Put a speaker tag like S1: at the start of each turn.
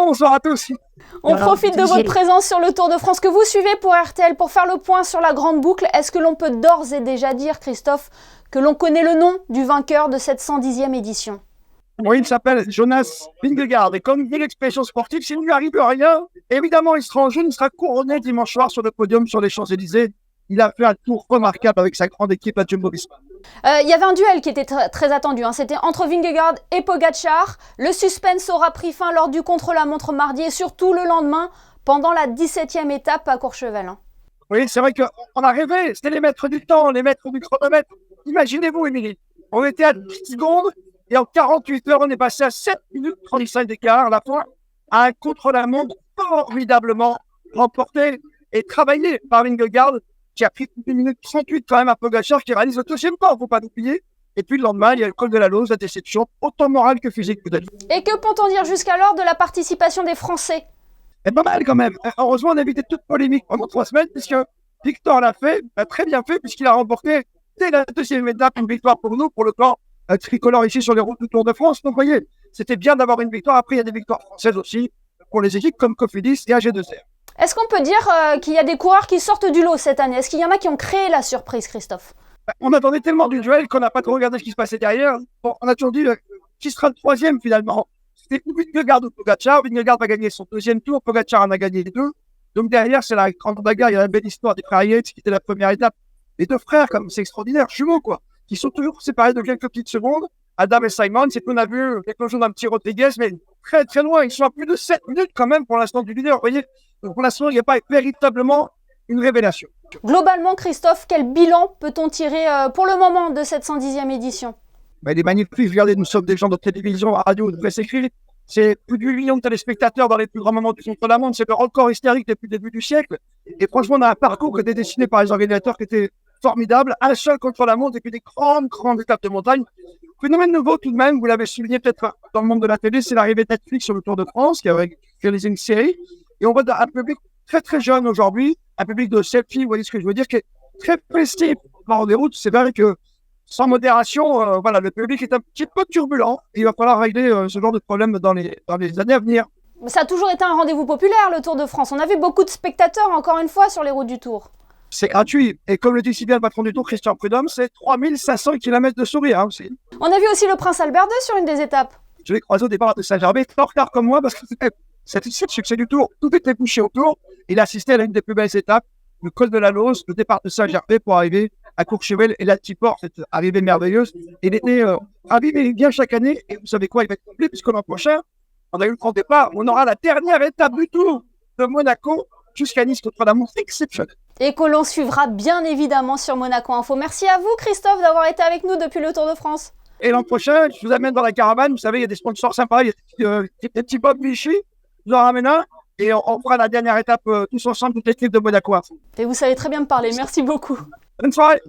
S1: bonsoir à tous.
S2: On profite de votre présence sur le Tour de France que vous suivez pour RTL pour faire le point sur la grande boucle. Est-ce que l'on peut d'ores et déjà dire, Christophe, que l'on connaît le nom du vainqueur de cette 110e édition?
S1: Oui, il s'appelle Jonas Vingegaard. Et comme dit l'expression sportive, s'il ne lui arrive rien, évidemment, il sera en jaune, il sera couronné dimanche soir sur le podium sur les Champs-Élysées. Il a fait un tour remarquable avec sa grande équipe, la Jumbo-Visma.
S2: Il y avait un duel qui était très attendu. C'était entre Vingegaard et Pogačar. Le suspense aura pris fin lors du contre-la-montre mardi et surtout le lendemain, pendant la 17e étape à Courchevel.
S1: Oui, c'est vrai qu'on a rêvé. C'était les maîtres du temps, les maîtres du chronomètre. Imaginez-vous, Émilie. On était à 10 secondes et en 48 heures, on est passé à 7 minutes 35 d'écart à la fin, à un contre-la-montre formidablement remporté et travaillé par Vingegaard, qui a pris 1 minute 38 quand même à Pogačar, qui réalise le deuxième pas, il ne faut pas l'oublier. Et puis le lendemain, il y a le col de la Lose, la déception, autant morale que physique peut-être.
S2: Et que peut-on dire jusqu'alors de la participation des Français?
S1: C'est pas mal quand même. Heureusement, on a évité toute polémique pendant 3 semaines, puisque Victor l'a fait, très bien fait, puisqu'il a remporté dès la deuxième étape une victoire pour nous, pour le camp tricolore ici sur les routes du Tour de France. Donc vous voyez, c'était bien d'avoir une victoire. Après, il y a des victoires françaises aussi, pour les équipes comme Cofidis et AG2R.
S2: Est-ce qu'on peut dire qu'il y a des coureurs qui sortent du lot cette année? Est-ce qu'il y en a qui ont créé la surprise, Christophe?
S1: On attendait tellement du duel qu'on n'a pas trop regardé ce qui se passait derrière. Bon, on a toujours dit qui sera le troisième finalement. C'était Vingegaard ou Pogačar. Vingegaard va gagner son deuxième tour, Pogačar en a gagné les deux. Donc derrière, c'est la grande bagarre. Il y a la belle histoire des frères Yates qui était la première étape. Les deux frères, comme c'est extraordinaire, jumeaux quoi, qui sont toujours séparés de quelques petites secondes. Adam et Simon, c'est qu'on a vu quelque chose d'un petit Rodriguez, mais très très loin. Ils sont à plus de 7 minutes quand même pour l'instant du leader. Vous voyez, donc pour l'instant, il n'y a pas véritablement une révélation.
S2: Globalement, Christophe, quel bilan peut-on tirer pour le moment de cette 110e édition?
S1: Il est magnifique. Regardez, nous sommes des gens de télévision, de radio, de presse écrite. C'est plus de 8 millions de téléspectateurs dans les plus grands moments du contre-la-montre. C'est le record historique depuis le début du siècle. Et franchement, on a un parcours qui était dessiné par les organisateurs qui était formidable. Un seul contre-la-montre et puis des grandes étapes de montagne. Phénomène nouveau tout de même, vous l'avez souligné peut-être dans le monde de la télé, c'est l'arrivée de Netflix sur le Tour de France qui a réalisé une série. Et on voit un public très très jeune aujourd'hui, un public de selfie, vous voyez ce que je veux dire, qui est très festif par des routes. C'est vrai que sans modération, voilà, le public est un petit peu turbulent. Et il va falloir régler ce genre de problème dans les années à venir.
S2: Ça a toujours été un rendez-vous populaire, le Tour de France. On a vu beaucoup de spectateurs, encore une fois, sur les routes du Tour.
S1: C'est gratuit. Et comme le dit si bien le patron du Tour, Christian Prudhomme, c'est 3500 km de sourire aussi.
S2: On a vu aussi le prince Albert II sur une des étapes.
S1: Je l'ai croisé au départ de Saint-Gervais, en retard comme moi, parce que c'était le succès du Tour. Tout était bouché autour. Il a assisté à l'une des plus belles étapes, le col de la Lose, le départ de Saint-Gervais pour arriver à Courchevel et l'Altiport, cette arrivée merveilleuse. Il était ravi, mais il vient chaque année. Et vous savez quoi, il va être complet, puisque l'an prochain, on a eu le grand départ. On aura la dernière étape du Tour de Monaco jusqu'à Nice, contre-la-montre exceptionnelle.
S2: Et que l'on suivra bien évidemment sur Monaco Info. Merci à vous, Christophe, d'avoir été avec nous depuis le Tour de France.
S1: Et l'an prochain, je vous amène dans la caravane. Vous savez, il y a des sponsors sympas. Il y a des petits Bob Vichy. Je vous en ramène un. Et on fera la dernière étape tous ensemble, toute l'équipe de Monaco.
S2: Et vous savez très bien me parler. Merci beaucoup.
S1: Bonne soirée.